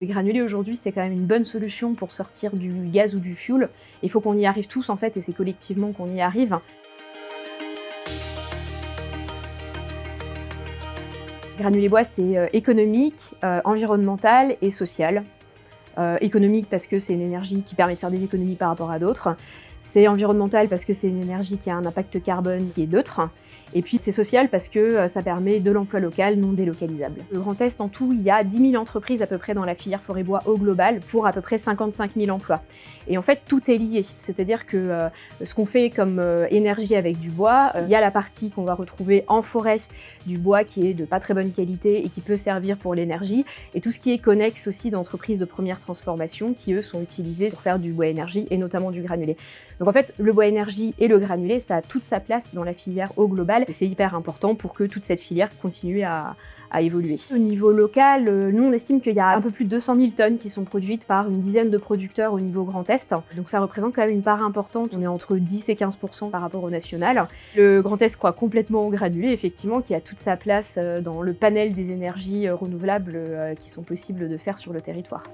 Les granulés aujourd'hui, c'est quand même une bonne solution pour sortir du gaz ou du fioul. Il faut qu'on y arrive tous en fait, et c'est collectivement qu'on y arrive. Granulé bois, c'est économique, environnemental et social. Économique parce que c'est une énergie qui permet de faire des économies par rapport à d'autres. C'est environnemental parce que c'est une énergie qui a un impact carbone qui est neutre. Et puis c'est social parce que ça permet de l'emploi local non délocalisable. Le Grand Est, en tout, il y a 10 000 entreprises à peu près dans la filière forêt-bois au global pour à peu près 55 000 emplois. Et en fait, tout est lié. C'est-à-dire que ce qu'on fait comme énergie avec du bois, il y a la partie qu'on va retrouver en forêt du bois qui est de pas très bonne qualité et qui peut servir pour l'énergie, et tout ce qui est connexe aussi d'entreprises de première transformation qui, eux, sont utilisés pour faire du bois énergie et notamment du granulé. Donc en fait, le bois énergie et le granulé, ça a toute sa place dans la filière au global, et c'est hyper important pour que toute cette filière continue à évoluer. Au niveau local, nous on estime qu'il y a un peu plus de 200 000 tonnes qui sont produites par une dizaine de producteurs au niveau Grand Est. Donc ça représente quand même une part importante, on est entre 10 et 15% par rapport au national. Le Grand Est croit complètement au granulé, effectivement, qui a toute sa place dans le panel des énergies renouvelables qui sont possibles de faire sur le territoire.